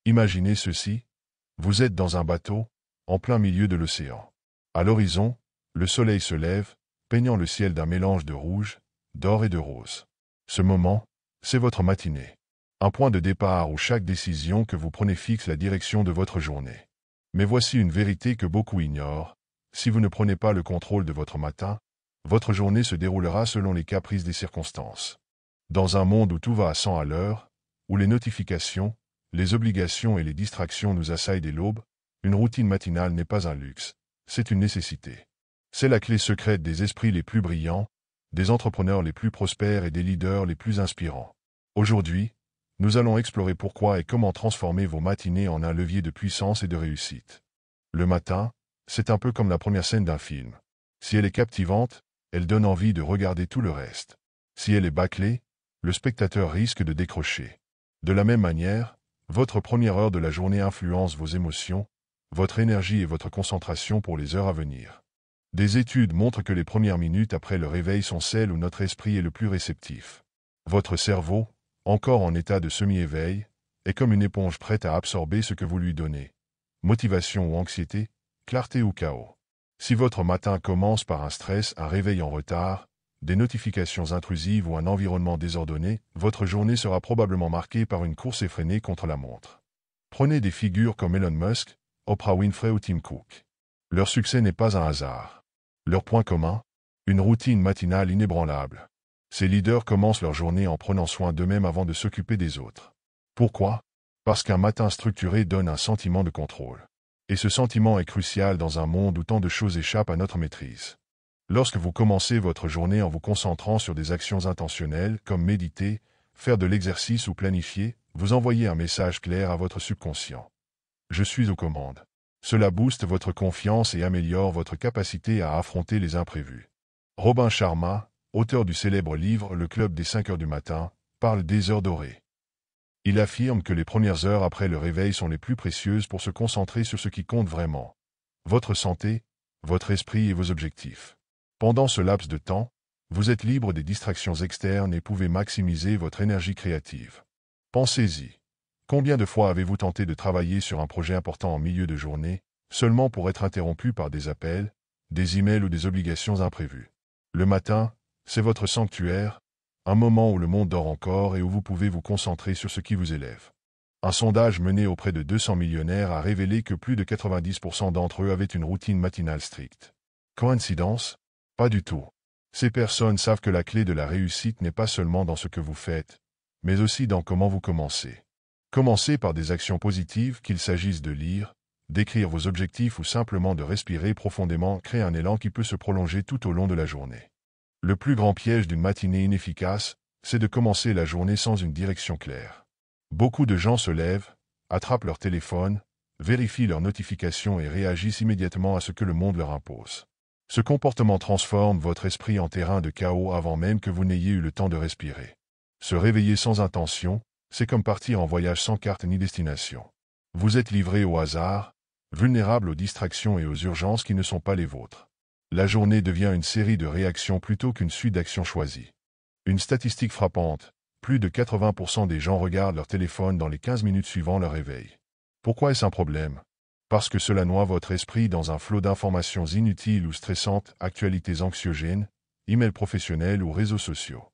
Imaginez ceci, vous êtes dans un bateau, en plein milieu de l'océan. À l'horizon, le soleil se lève, peignant le ciel d'un mélange de rouge, d'or et de rose. Ce moment, c'est votre matinée. Un point de départ où chaque décision que vous prenez fixe la direction de votre journée. Mais voici une vérité que beaucoup ignorent. Si vous ne prenez pas le contrôle de votre matin, votre journée se déroulera selon les caprices des circonstances. Dans un monde où tout va à 100 à l'heure, où les notifications, les obligations et les distractions nous assaillent dès l'aube, une routine matinale n'est pas un luxe, c'est une nécessité. C'est la clé secrète des esprits les plus brillants, des entrepreneurs les plus prospères et des leaders les plus inspirants. Aujourd'hui, nous allons explorer pourquoi et comment transformer vos matinées en un levier de puissance et de réussite. Le matin, c'est un peu comme la première scène d'un film. Si elle est captivante, elle donne envie de regarder tout le reste. Si elle est bâclée, le spectateur risque de décrocher. De la même manière, votre première heure de la journée influence vos émotions, votre énergie et votre concentration pour les heures à venir. Des études montrent que les premières minutes après le réveil sont celles où notre esprit est le plus réceptif. Votre cerveau, encore en état de semi-éveil, est comme une éponge prête à absorber ce que vous lui donnez. Motivation ou anxiété, clarté ou chaos. Si votre matin commence par un stress, un réveil en retard, des notifications intrusives ou un environnement désordonné, votre journée sera probablement marquée par une course effrénée contre la montre. Prenez des figures comme Elon Musk, Oprah Winfrey ou Tim Cook. Leur succès n'est pas un hasard. Leur point commun, une routine matinale inébranlable. Ces leaders commencent leur journée en prenant soin d'eux-mêmes avant de s'occuper des autres. Pourquoi? Parce qu'un matin structuré donne un sentiment de contrôle. Et ce sentiment est crucial dans un monde où tant de choses échappent à notre maîtrise. Lorsque vous commencez votre journée en vous concentrant sur des actions intentionnelles comme méditer, faire de l'exercice ou planifier, vous envoyez un message clair à votre subconscient. Je suis aux commandes. Cela booste votre confiance et améliore votre capacité à affronter les imprévus. Robin Sharma, auteur du célèbre livre Le Club des 5 heures du matin, parle des heures dorées. Il affirme que les premières heures après le réveil sont les plus précieuses pour se concentrer sur ce qui compte vraiment. Votre santé, votre esprit et vos objectifs. Pendant ce laps de temps, vous êtes libre des distractions externes et pouvez maximiser votre énergie créative. Pensez-y. Combien de fois avez-vous tenté de travailler sur un projet important en milieu de journée, seulement pour être interrompu par des appels, des emails ou des obligations imprévues? Le matin, c'est votre sanctuaire, un moment où le monde dort encore et où vous pouvez vous concentrer sur ce qui vous élève. Un sondage mené auprès de 200 millionnaires a révélé que plus de 90% d'entre eux avaient une routine matinale stricte. Coïncidence? Pas du tout. Ces personnes savent que la clé de la réussite n'est pas seulement dans ce que vous faites, mais aussi dans comment vous commencez. Commencez par des actions positives, qu'il s'agisse de lire, d'écrire vos objectifs ou simplement de respirer profondément, crée un élan qui peut se prolonger tout au long de la journée. Le plus grand piège d'une matinée inefficace, c'est de commencer la journée sans une direction claire. Beaucoup de gens se lèvent, attrapent leur téléphone, vérifient leurs notifications et réagissent immédiatement à ce que le monde leur impose. Ce comportement transforme votre esprit en terrain de chaos avant même que vous n'ayez eu le temps de respirer. Se réveiller sans intention, c'est comme partir en voyage sans carte ni destination. Vous êtes livré au hasard, vulnérable aux distractions et aux urgences qui ne sont pas les vôtres. La journée devient une série de réactions plutôt qu'une suite d'actions choisies. Une statistique frappante, plus de 80% des gens regardent leur téléphone dans les 15 minutes suivant leur réveil. Pourquoi est-ce un problème? Parce que cela noie votre esprit dans un flot d'informations inutiles ou stressantes, actualités anxiogènes, emails professionnels ou réseaux sociaux.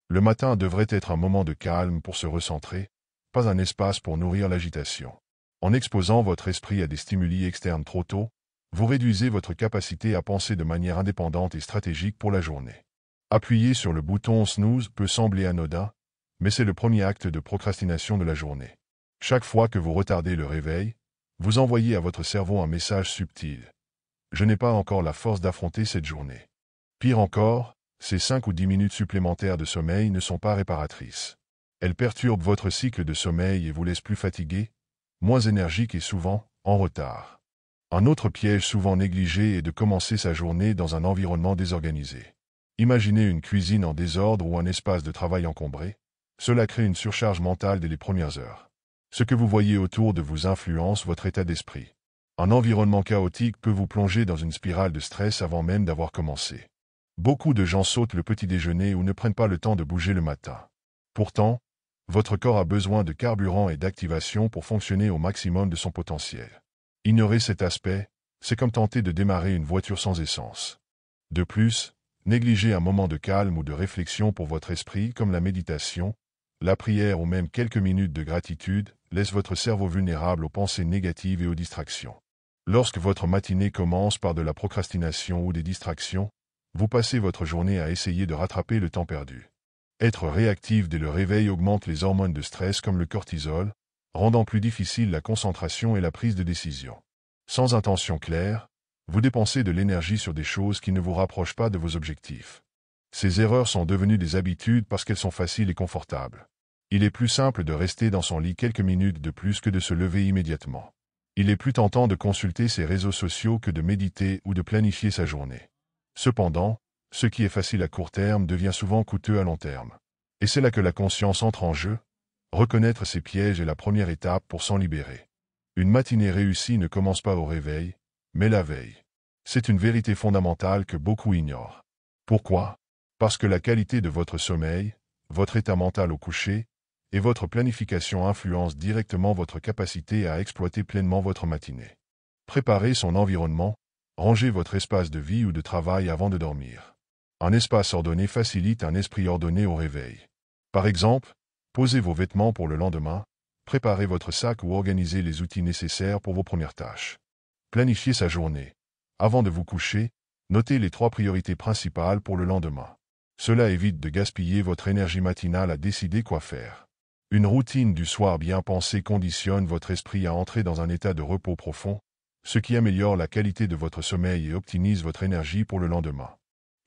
Le matin devrait être un moment de calme pour se recentrer, pas un espace pour nourrir l'agitation. En exposant votre esprit à des stimuli externes trop tôt, vous réduisez votre capacité à penser de manière indépendante et stratégique pour la journée. Appuyer sur le bouton snooze peut sembler anodin, mais c'est le premier acte de procrastination de la journée. Chaque fois que vous retardez le réveil, vous envoyez à votre cerveau un message subtil. Je n'ai pas encore la force d'affronter cette journée. Pire encore, ces 5 ou 10 minutes supplémentaires de sommeil ne sont pas réparatrices. Elles perturbent votre cycle de sommeil et vous laissent plus fatigué, moins énergique et souvent en retard. Un autre piège souvent négligé est de commencer sa journée dans un environnement désorganisé. Imaginez une cuisine en désordre ou un espace de travail encombré. Cela crée une surcharge mentale dès les premières heures. Ce que vous voyez autour de vous influence votre état d'esprit. Un environnement chaotique peut vous plonger dans une spirale de stress avant même d'avoir commencé. Beaucoup de gens sautent le petit déjeuner ou ne prennent pas le temps de bouger le matin. Pourtant, Votre corps a besoin de carburant et d'activation pour fonctionner au maximum de son potentiel. Ignorer cet aspect, c'est comme tenter de démarrer une voiture sans essence. De plus, négliger un moment de calme ou de réflexion pour votre esprit comme la méditation, la prière ou même quelques minutes de gratitude laisse votre cerveau vulnérable aux pensées négatives et aux distractions. Lorsque votre matinée commence par de la procrastination ou des distractions, vous passez votre journée à essayer de rattraper le temps perdu. Être réactif dès le réveil augmente les hormones de stress comme le cortisol, rendant plus difficile la concentration et la prise de décision. Sans intention claire, vous dépensez de l'énergie sur des choses qui ne vous rapprochent pas de vos objectifs. Ces erreurs sont devenues des habitudes parce qu'elles sont faciles et confortables. Il est plus simple de rester dans son lit quelques minutes de plus que de se lever immédiatement. Il est plus tentant de consulter ses réseaux sociaux que de méditer ou de planifier sa journée. Cependant, ce qui est facile à court terme devient souvent coûteux à long terme. Et c'est là que la conscience entre en jeu. Reconnaître ses pièges est la première étape pour s'en libérer. Une matinée réussie ne commence pas au réveil, mais la veille. C'est une vérité fondamentale que beaucoup ignorent. Pourquoi? Parce que la qualité de votre sommeil, votre état mental au coucher, et votre planification influencent directement votre capacité à exploiter pleinement votre matinée. Préparez son environnement, rangez votre espace de vie ou de travail avant de dormir. Un espace ordonné facilite un esprit ordonné au réveil. Par exemple, posez vos vêtements pour le lendemain, préparez votre sac ou organisez les outils nécessaires pour vos premières tâches. Planifiez sa journée. Avant de vous coucher, notez les 3 priorités principales pour le lendemain. Cela évite de gaspiller votre énergie matinale à décider quoi faire. Une routine du soir bien pensée conditionne votre esprit à entrer dans un état de repos profond, ce qui améliore la qualité de votre sommeil et optimise votre énergie pour le lendemain.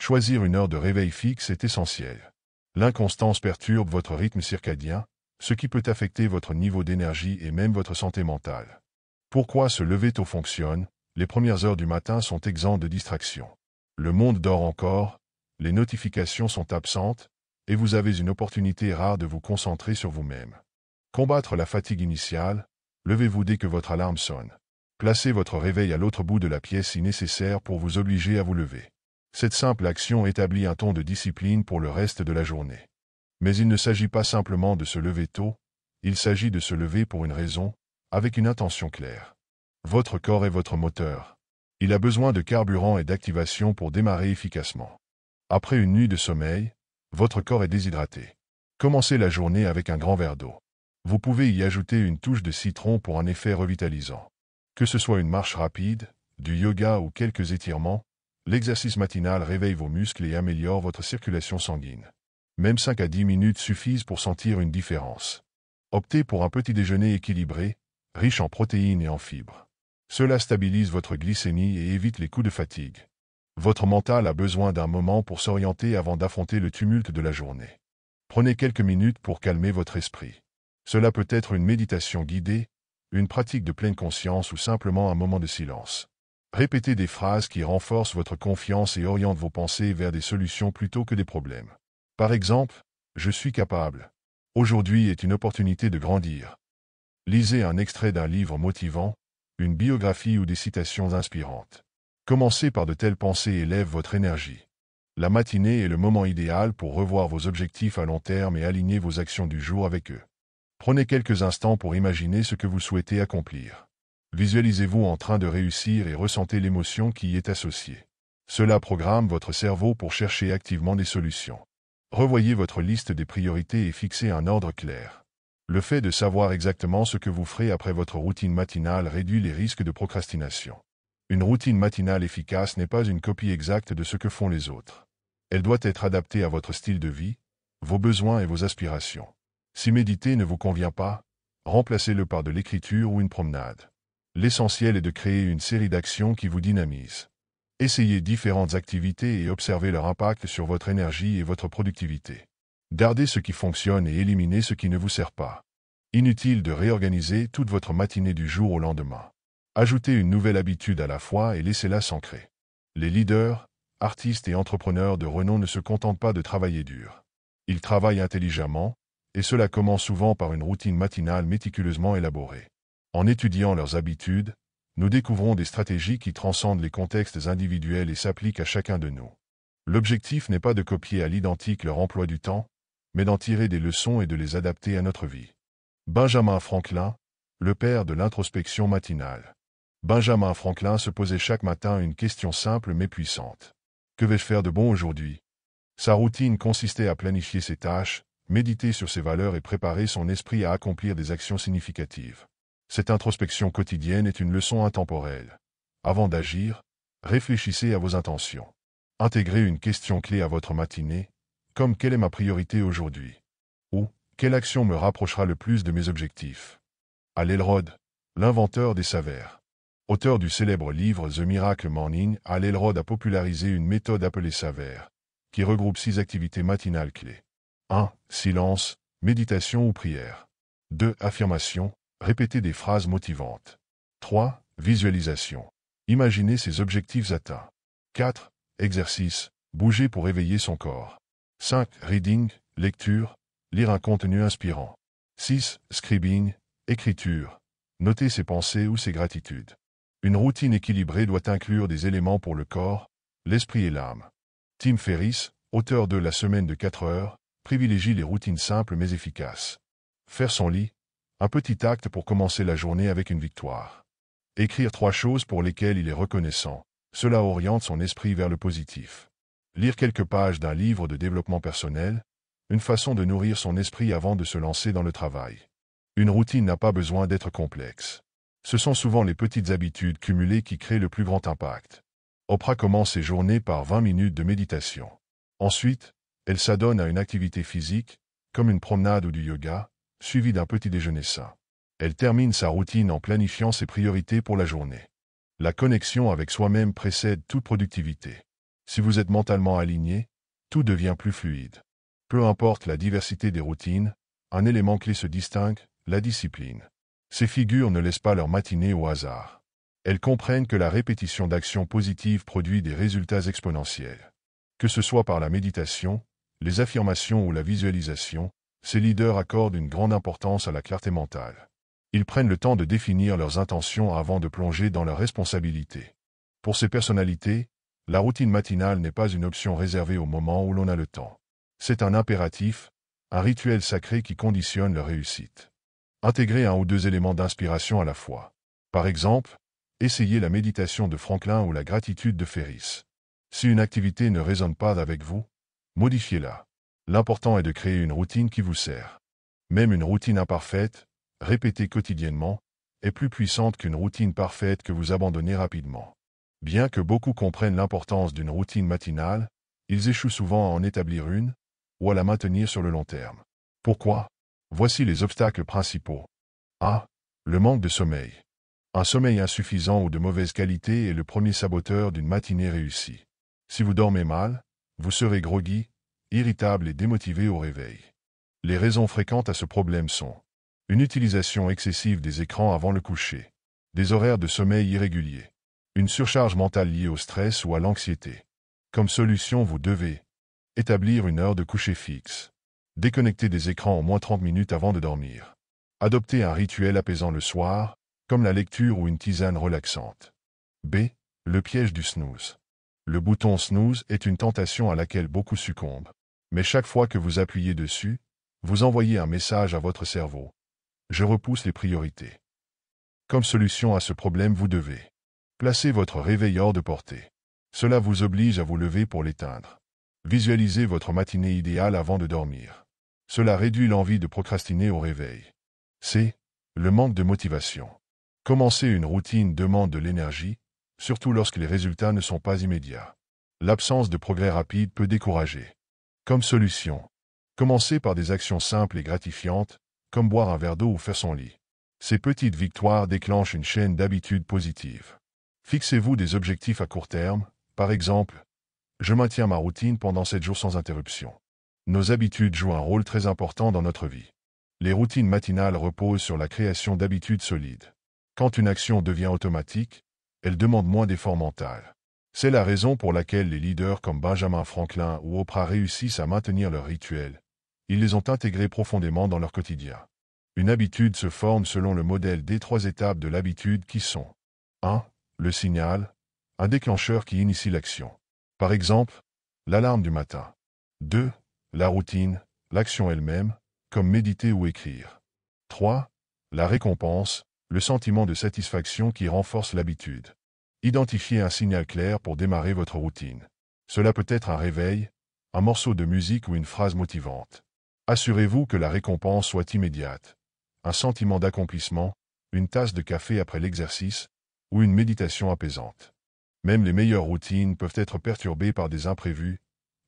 Choisir une heure de réveil fixe est essentiel. L'inconstance perturbe votre rythme circadien, ce qui peut affecter votre niveau d'énergie et même votre santé mentale. Pourquoi se lever tôt fonctionne? Les premières heures du matin sont exemptes de distractions. Le monde dort encore, les notifications sont absentes, et vous avez une opportunité rare de vous concentrer sur vous-même. Combattre la fatigue initiale, levez-vous dès que votre alarme sonne. Placez votre réveil à l'autre bout de la pièce si nécessaire pour vous obliger à vous lever. Cette simple action établit un ton de discipline pour le reste de la journée. Mais il ne s'agit pas simplement de se lever tôt, il s'agit de se lever pour une raison, avec une intention claire. Votre corps est votre moteur. Il a besoin de carburant et d'activation pour démarrer efficacement. Après une nuit de sommeil, votre corps est déshydraté. Commencez la journée avec un grand verre d'eau. Vous pouvez y ajouter une touche de citron pour un effet revitalisant. Que ce soit une marche rapide, du yoga ou quelques étirements, l'exercice matinal réveille vos muscles et améliore votre circulation sanguine. Même 5 à 10 minutes suffisent pour sentir une différence. Optez pour un petit déjeuner équilibré, riche en protéines et en fibres. Cela stabilise votre glycémie et évite les coups de fatigue. Votre mental a besoin d'un moment pour s'orienter avant d'affronter le tumulte de la journée. Prenez quelques minutes pour calmer votre esprit. Cela peut être une méditation guidée, une pratique de pleine conscience ou simplement un moment de silence. Répétez des phrases qui renforcent votre confiance et orientent vos pensées vers des solutions plutôt que des problèmes. Par exemple, « Je suis capable. Aujourd'hui est une opportunité de grandir. » Lisez un extrait d'un livre motivant, une biographie ou des citations inspirantes. Commencez par de telles pensées élèvent votre énergie. La matinée est le moment idéal pour revoir vos objectifs à long terme et aligner vos actions du jour avec eux. Prenez quelques instants pour imaginer ce que vous souhaitez accomplir. Visualisez-vous en train de réussir et ressentez l'émotion qui y est associée. Cela programme votre cerveau pour chercher activement des solutions. Revoyez votre liste des priorités et fixez un ordre clair. Le fait de savoir exactement ce que vous ferez après votre routine matinale réduit les risques de procrastination. Une routine matinale efficace n'est pas une copie exacte de ce que font les autres. Elle doit être adaptée à votre style de vie, vos besoins et vos aspirations. Si méditer ne vous convient pas, remplacez-le par de l'écriture ou une promenade. L'essentiel est de créer une série d'actions qui vous dynamisent. Essayez différentes activités et observez leur impact sur votre énergie et votre productivité. Gardez ce qui fonctionne et éliminez ce qui ne vous sert pas. Inutile de réorganiser toute votre matinée du jour au lendemain. Ajoutez une nouvelle habitude à la fois et laissez-la s'ancrer. Les leaders, artistes et entrepreneurs de renom ne se contentent pas de travailler dur. Ils travaillent intelligemment, et cela commence souvent par une routine matinale méticuleusement élaborée. En étudiant leurs habitudes, nous découvrons des stratégies qui transcendent les contextes individuels et s'appliquent à chacun de nous. L'objectif n'est pas de copier à l'identique leur emploi du temps, mais d'en tirer des leçons et de les adapter à notre vie. Benjamin Franklin, le père de l'introspection matinale. Benjamin Franklin se posait chaque matin une question simple mais puissante. Que vais-je faire de bon aujourd'hui? Sa routine consistait à planifier ses tâches, méditer sur ses valeurs et préparer son esprit à accomplir des actions significatives. Cette introspection quotidienne est une leçon intemporelle. Avant d'agir, réfléchissez à vos intentions. Intégrez une question clé à votre matinée, comme quelle est ma priorité aujourd'hui? Ou quelle action me rapprochera le plus de mes objectifs? Hal Elrod, l'inventeur des saveurs. Auteur du célèbre livre The Miracle Morning, Hal Elrod a popularisé une méthode appelée saveurs, qui regroupe 6 activités matinales clés. 1. Silence, méditation ou prière. 2. Affirmation, répéter des phrases motivantes. 3. Visualisation. Imaginez ses objectifs atteints. 4. Exercice, bouger pour éveiller son corps. 5. Reading, lecture, lire un contenu inspirant. 6. Scribing, écriture, noter ses pensées ou ses gratitudes. Une routine équilibrée doit inclure des éléments pour le corps, l'esprit et l'âme. Tim Ferriss, auteur de La semaine de 4 heures, privilégie les routines simples mais efficaces. Faire son lit, un petit acte pour commencer la journée avec une victoire. Écrire 3 choses pour lesquelles il est reconnaissant, cela oriente son esprit vers le positif. Lire quelques pages d'un livre de développement personnel, une façon de nourrir son esprit avant de se lancer dans le travail. Une routine n'a pas besoin d'être complexe. Ce sont souvent les petites habitudes cumulées qui créent le plus grand impact. Oprah commence ses journées par 20 minutes de méditation. Ensuite, elle s'adonne à une activité physique, comme une promenade ou du yoga, suivie d'un petit déjeuner sain. Elle termine sa routine en planifiant ses priorités pour la journée. La connexion avec soi-même précède toute productivité. Si vous êtes mentalement aligné, tout devient plus fluide. Peu importe la diversité des routines, un élément clé se distingue, la discipline. Ces figures ne laissent pas leur matinée au hasard. Elles comprennent que la répétition d'actions positives produit des résultats exponentiels. Que ce soit par la méditation, les affirmations ou la visualisation, ces leaders accordent une grande importance à la clarté mentale. Ils prennent le temps de définir leurs intentions avant de plonger dans leurs responsabilités. Pour ces personnalités, la routine matinale n'est pas une option réservée au moment où l'on a le temps. C'est un impératif, un rituel sacré qui conditionne leur réussite. Intégrez 1 ou 2 éléments d'inspiration à la fois. Par exemple, essayez la méditation de Franklin ou la gratitude de Ferriss. Si une activité ne résonne pas avec vous, modifiez-la. L'important est de créer une routine qui vous sert. Même une routine imparfaite, répétée quotidiennement, est plus puissante qu'une routine parfaite que vous abandonnez rapidement. Bien que beaucoup comprennent l'importance d'une routine matinale, ils échouent souvent à en établir une, ou à la maintenir sur le long terme. Pourquoi? Voici les obstacles principaux. 1. Le manque de sommeil. Un sommeil insuffisant ou de mauvaise qualité est le premier saboteur d'une matinée réussie. Si vous dormez mal, vous serez groggy, irritable et démotivé au réveil. Les raisons fréquentes à ce problème sont une utilisation excessive des écrans avant le coucher, des horaires de sommeil irréguliers, une surcharge mentale liée au stress ou à l'anxiété. Comme solution, vous devez établir une heure de coucher fixe, déconnecter des écrans au moins 30 minutes avant de dormir, adopter un rituel apaisant le soir, comme la lecture ou une tisane relaxante. B. Le piège du snooze. Le bouton snooze est une tentation à laquelle beaucoup succombent. Mais chaque fois que vous appuyez dessus, vous envoyez un message à votre cerveau. Je repousse les priorités. Comme solution à ce problème, vous devez placer votre réveil hors de portée. Cela vous oblige à vous lever pour l'éteindre. Visualisez votre matinée idéale avant de dormir. Cela réduit l'envie de procrastiner au réveil. C. Le manque de motivation. Commencer une routine demande de l'énergie, surtout lorsque les résultats ne sont pas immédiats. L'absence de progrès rapide peut décourager. Comme solution, commencez par des actions simples et gratifiantes, comme boire un verre d'eau ou faire son lit. Ces petites victoires déclenchent une chaîne d'habitudes positives. Fixez-vous des objectifs à court terme, par exemple, je maintiens ma routine pendant 7 jours sans interruption. Nos habitudes jouent un rôle très important dans notre vie. Les routines matinales reposent sur la création d'habitudes solides. Quand une action devient automatique, elle demande moins d'effort mental. C'est la raison pour laquelle les leaders comme Benjamin Franklin ou Oprah réussissent à maintenir leurs rituels. Ils les ont intégrés profondément dans leur quotidien. Une habitude se forme selon le modèle des 3 étapes de l'habitude qui sont 1. Le signal, un déclencheur qui initie l'action. Par exemple, l'alarme du matin. 2. La routine, l'action elle-même, comme méditer ou écrire. 3. La récompense, le sentiment de satisfaction qui renforce l'habitude. Identifiez un signal clair pour démarrer votre routine. Cela peut être un réveil, un morceau de musique ou une phrase motivante. Assurez-vous que la récompense soit immédiate. Un sentiment d'accomplissement, une tasse de café après l'exercice, ou une méditation apaisante. Même les meilleures routines peuvent être perturbées par des imprévus,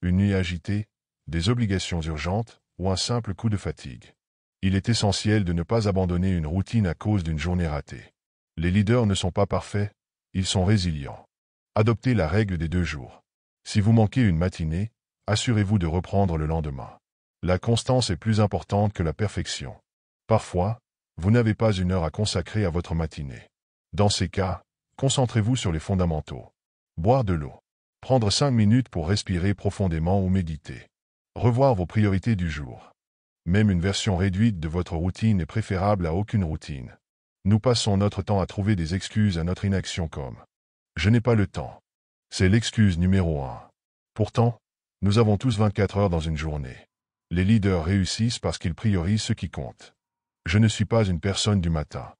une nuit agitée, des obligations urgentes ou un simple coup de fatigue. Il est essentiel de ne pas abandonner une routine à cause d'une journée ratée. Les leaders ne sont pas parfaits, ils sont résilients. Adoptez la règle des 2 jours. Si vous manquez une matinée, assurez-vous de reprendre le lendemain. La constance est plus importante que la perfection. Parfois, vous n'avez pas une heure à consacrer à votre matinée. Dans ces cas, concentrez-vous sur les fondamentaux. Boire de l'eau. Prendre 5 minutes pour respirer profondément ou méditer. Revoir vos priorités du jour. Même une version réduite de votre routine est préférable à aucune routine. Nous passons notre temps à trouver des excuses à notre inaction comme « je n'ai pas le temps ». C'est l'excuse numéro 1. Pourtant, nous avons tous 24 heures dans une journée. Les leaders réussissent parce qu'ils priorisent ce qui compte. Je ne suis pas une personne du matin.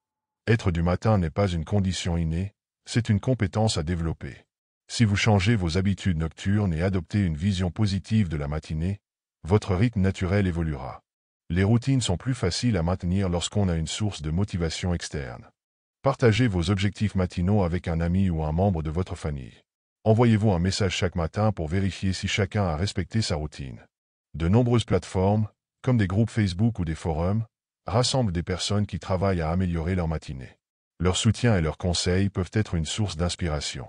Être du matin n'est pas une condition innée, c'est une compétence à développer. Si vous changez vos habitudes nocturnes et adoptez une vision positive de la matinée, votre rythme naturel évoluera. Les routines sont plus faciles à maintenir lorsqu'on a une source de motivation externe. Partagez vos objectifs matinaux avec un ami ou un membre de votre famille. Envoyez-vous un message chaque matin pour vérifier si chacun a respecté sa routine. De nombreuses plateformes, comme des groupes Facebook ou des forums, rassemblent des personnes qui travaillent à améliorer leur matinée. Leur soutien et leurs conseils peuvent être une source d'inspiration.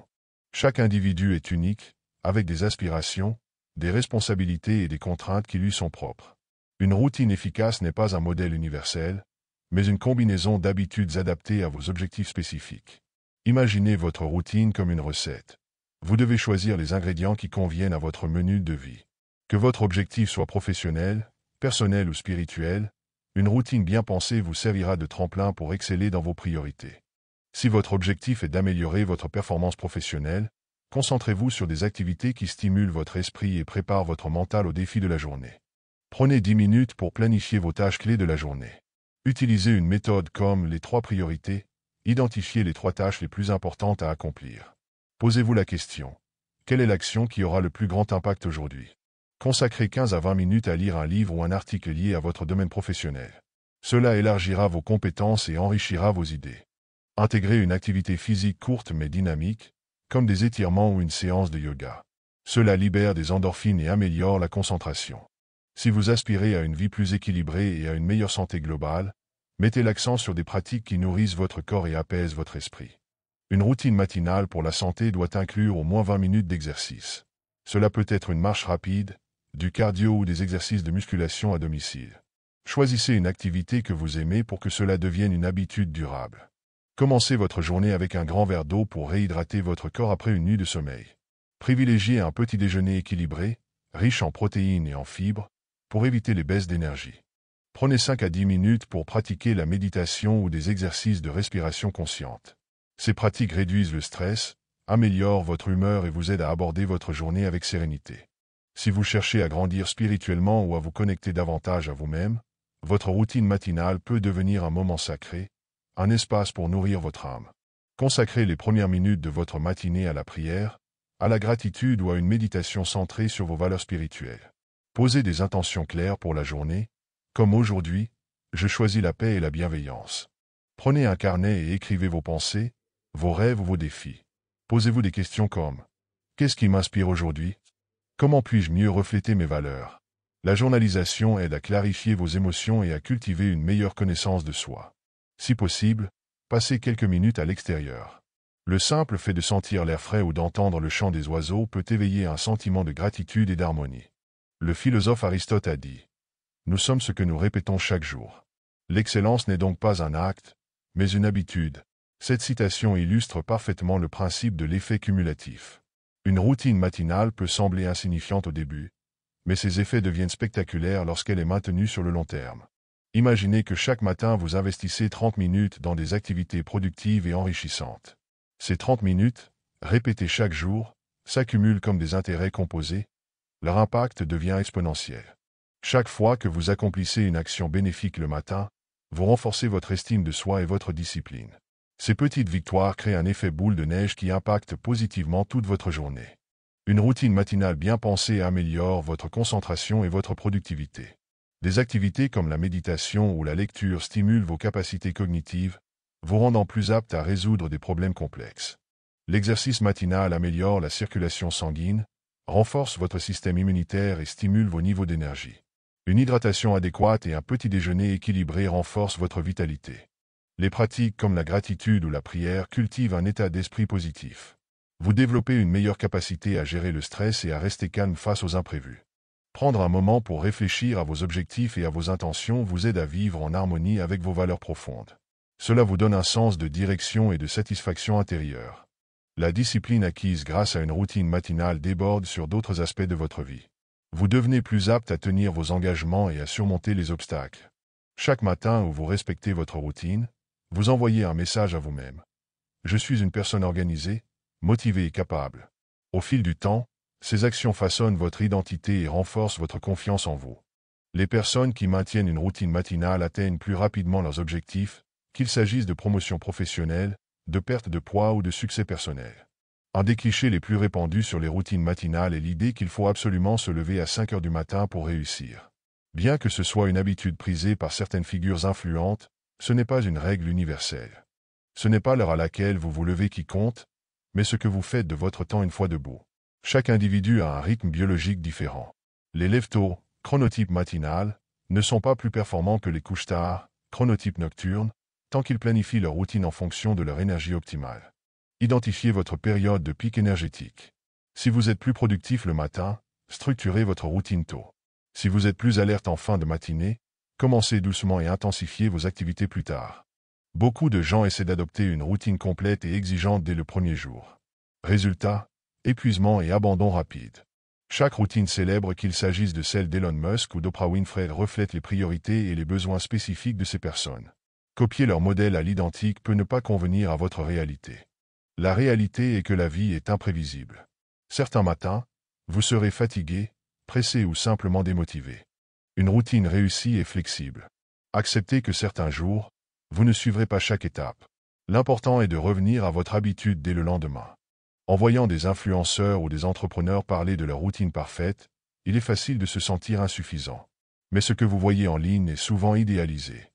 Chaque individu est unique, avec des aspirations, des responsabilités et des contraintes qui lui sont propres. Une routine efficace n'est pas un modèle universel, mais une combinaison d'habitudes adaptées à vos objectifs spécifiques. Imaginez votre routine comme une recette. Vous devez choisir les ingrédients qui conviennent à votre menu de vie. Que votre objectif soit professionnel, personnel ou spirituel, une routine bien pensée vous servira de tremplin pour exceller dans vos priorités. Si votre objectif est d'améliorer votre performance professionnelle, concentrez-vous sur des activités qui stimulent votre esprit et préparent votre mental aux défis de la journée. Prenez 10 minutes pour planifier vos tâches clés de la journée. Utilisez une méthode comme les 3 priorités, identifiez les 3 tâches les plus importantes à accomplir. Posez-vous la question, quelle est l'action qui aura le plus grand impact aujourd'hui? Consacrez 15 à 20 minutes à lire un livre ou un article lié à votre domaine professionnel. Cela élargira vos compétences et enrichira vos idées. Intégrez une activité physique courte mais dynamique, comme des étirements ou une séance de yoga. Cela libère des endorphines et améliore la concentration. Si vous aspirez à une vie plus équilibrée et à une meilleure santé globale, mettez l'accent sur des pratiques qui nourrissent votre corps et apaisent votre esprit. Une routine matinale pour la santé doit inclure au moins 20 minutes d'exercice. Cela peut être une marche rapide, du cardio ou des exercices de musculation à domicile. Choisissez une activité que vous aimez pour que cela devienne une habitude durable. Commencez votre journée avec un grand verre d'eau pour réhydrater votre corps après une nuit de sommeil. Privilégiez un petit déjeuner équilibré, riche en protéines et en fibres, pour éviter les baisses d'énergie. Prenez 5 à 10 minutes pour pratiquer la méditation ou des exercices de respiration consciente. Ces pratiques réduisent le stress, améliorent votre humeur et vous aident à aborder votre journée avec sérénité. Si vous cherchez à grandir spirituellement ou à vous connecter davantage à vous-même, votre routine matinale peut devenir un moment sacré, un espace pour nourrir votre âme. Consacrez les premières minutes de votre matinée à la prière, à la gratitude ou à une méditation centrée sur vos valeurs spirituelles. Posez des intentions claires pour la journée, comme aujourd'hui, je choisis la paix et la bienveillance. Prenez un carnet et écrivez vos pensées, vos rêves ou vos défis. Posez-vous des questions comme « Qu'est-ce qui m'inspire aujourd'hui ? Comment puis-je mieux refléter mes valeurs ?» La journalisation aide à clarifier vos émotions et à cultiver une meilleure connaissance de soi. Si possible, passez quelques minutes à l'extérieur. Le simple fait de sentir l'air frais ou d'entendre le chant des oiseaux peut éveiller un sentiment de gratitude et d'harmonie. Le philosophe Aristote a dit « Nous sommes ce que nous répétons chaque jour. » L'excellence n'est donc pas un acte, mais une habitude. Cette citation illustre parfaitement le principe de l'effet cumulatif. Une routine matinale peut sembler insignifiante au début, mais ses effets deviennent spectaculaires lorsqu'elle est maintenue sur le long terme. Imaginez que chaque matin vous investissez 30 minutes dans des activités productives et enrichissantes. Ces 30 minutes, répétées chaque jour, s'accumulent comme des intérêts composés. Leur impact devient exponentiel. Chaque fois que vous accomplissez une action bénéfique le matin, vous renforcez votre estime de soi et votre discipline. Ces petites victoires créent un effet boule de neige qui impacte positivement toute votre journée. Une routine matinale bien pensée améliore votre concentration et votre productivité. Des activités comme la méditation ou la lecture stimulent vos capacités cognitives, vous rendant plus apte à résoudre des problèmes complexes. L'exercice matinal améliore la circulation sanguine, renforce votre système immunitaire et stimule vos niveaux d'énergie. Une hydratation adéquate et un petit déjeuner équilibré renforcent votre vitalité. Les pratiques comme la gratitude ou la prière cultivent un état d'esprit positif. Vous développez une meilleure capacité à gérer le stress et à rester calme face aux imprévus. Prendre un moment pour réfléchir à vos objectifs et à vos intentions vous aide à vivre en harmonie avec vos valeurs profondes. Cela vous donne un sens de direction et de satisfaction intérieure. La discipline acquise grâce à une routine matinale déborde sur d'autres aspects de votre vie. Vous devenez plus apte à tenir vos engagements et à surmonter les obstacles. Chaque matin où vous respectez votre routine, vous envoyez un message à vous-même. Je suis une personne organisée, motivée et capable. Au fil du temps, ces actions façonnent votre identité et renforcent votre confiance en vous. Les personnes qui maintiennent une routine matinale atteignent plus rapidement leurs objectifs, qu'il s'agisse de promotion professionnelle, de perte de poids ou de succès personnel. Un des clichés les plus répandus sur les routines matinales est l'idée qu'il faut absolument se lever à 5 heures du matin pour réussir. Bien que ce soit une habitude prisée par certaines figures influentes, ce n'est pas une règle universelle. Ce n'est pas l'heure à laquelle vous vous levez qui compte, mais ce que vous faites de votre temps une fois debout. Chaque individu a un rythme biologique différent. Les lève-tôt, chronotype matinal, ne sont pas plus performants que les couche-tard, chronotype nocturne, tant qu'ils planifient leur routine en fonction de leur énergie optimale. Identifiez votre période de pic énergétique. Si vous êtes plus productif le matin, structurez votre routine tôt. Si vous êtes plus alerte en fin de matinée, commencez doucement et intensifiez vos activités plus tard. Beaucoup de gens essaient d'adopter une routine complète et exigeante dès le premier jour. Résultat, épuisement et abandon rapide. Chaque routine célèbre, qu'il s'agisse de celle d'Elon Musk ou d'Oprah Winfrey, reflète les priorités et les besoins spécifiques de ces personnes. Copier leur modèle à l'identique peut ne pas convenir à votre réalité. La réalité est que la vie est imprévisible. Certains matins, vous serez fatigué, pressé ou simplement démotivé. Une routine réussie est flexible. Acceptez que certains jours, vous ne suivrez pas chaque étape. L'important est de revenir à votre habitude dès le lendemain. En voyant des influenceurs ou des entrepreneurs parler de leur routine parfaite, il est facile de se sentir insuffisant. Mais ce que vous voyez en ligne est souvent idéalisé.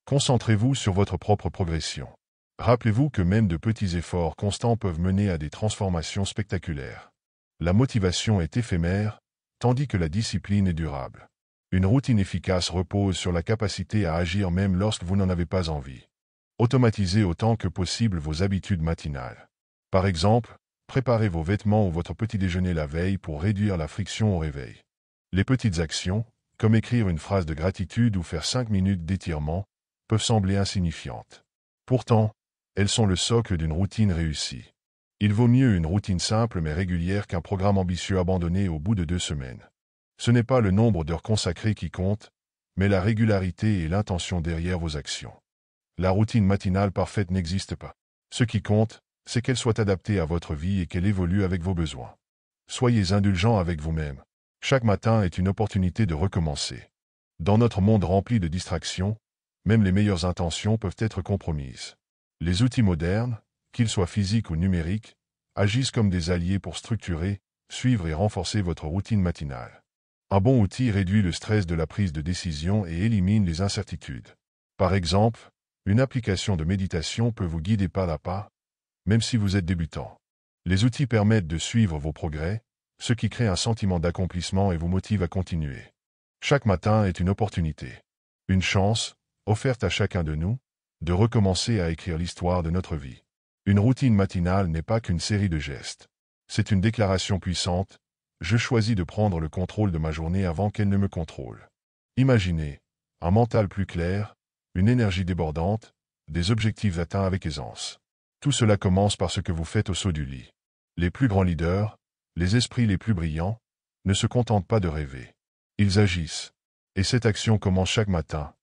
Concentrez-vous sur votre propre progression. Rappelez-vous que même de petits efforts constants peuvent mener à des transformations spectaculaires. La motivation est éphémère, tandis que la discipline est durable. Une routine efficace repose sur la capacité à agir même lorsque vous n'en avez pas envie. Automatisez autant que possible vos habitudes matinales. Par exemple, préparez vos vêtements ou votre petit déjeuner la veille pour réduire la friction au réveil. Les petites actions, comme écrire une phrase de gratitude ou faire 5 minutes d'étirement, peuvent sembler insignifiantes. Pourtant, elles sont le socle d'une routine réussie. Il vaut mieux une routine simple mais régulière qu'un programme ambitieux abandonné au bout de 2 semaines. Ce n'est pas le nombre d'heures consacrées qui compte, mais la régularité et l'intention derrière vos actions. La routine matinale parfaite n'existe pas. Ce qui compte, c'est qu'elle soit adaptée à votre vie et qu'elle évolue avec vos besoins. Soyez indulgents avec vous-même. Chaque matin est une opportunité de recommencer. Dans notre monde rempli de distractions, même les meilleures intentions peuvent être compromises. Les outils modernes, qu'ils soient physiques ou numériques, agissent comme des alliés pour structurer, suivre et renforcer votre routine matinale. Un bon outil réduit le stress de la prise de décision et élimine les incertitudes. Par exemple, une application de méditation peut vous guider pas à pas, même si vous êtes débutant. Les outils permettent de suivre vos progrès, ce qui crée un sentiment d'accomplissement et vous motive à continuer. Chaque matin est une opportunité, une chance, offerte à chacun de nous, de recommencer à écrire l'histoire de notre vie. Une routine matinale n'est pas qu'une série de gestes. C'est une déclaration puissante. Je choisis de prendre le contrôle de ma journée avant qu'elle ne me contrôle. Imaginez un mental plus clair, une énergie débordante, des objectifs atteints avec aisance. Tout cela commence par ce que vous faites au saut du lit. Les plus grands leaders, les esprits les plus brillants, ne se contentent pas de rêver. Ils agissent. Et cette action commence chaque matin.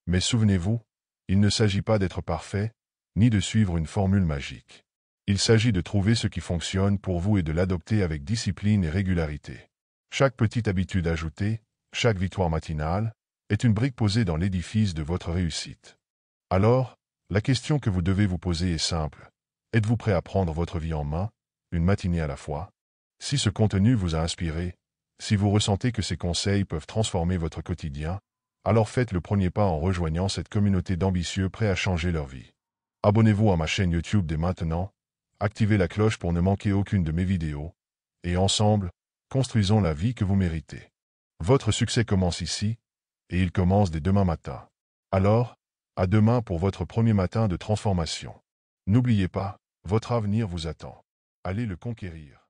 Mais souvenez-vous, il ne s'agit pas d'être parfait, ni de suivre une formule magique. Il s'agit de trouver ce qui fonctionne pour vous et de l'adopter avec discipline et régularité. Chaque petite habitude ajoutée, Chaque victoire matinale est une brique posée dans l'édifice de votre réussite. Alors, la question que vous devez vous poser est simple. Êtes-vous prêt à prendre votre vie en main, une matinée à la fois? Si ce contenu vous a inspiré, si vous ressentez que ces conseils peuvent transformer votre quotidien, alors faites le premier pas en rejoignant cette communauté d'ambitieux prêts à changer leur vie. Abonnez-vous à ma chaîne YouTube dès maintenant, activez la cloche pour ne manquer aucune de mes vidéos, et ensemble, construisons la vie que vous méritez. Votre succès commence ici, et il commence dès demain matin. Alors, à demain pour votre premier matin de transformation. N'oubliez pas, votre avenir vous attend. Allez le conquérir.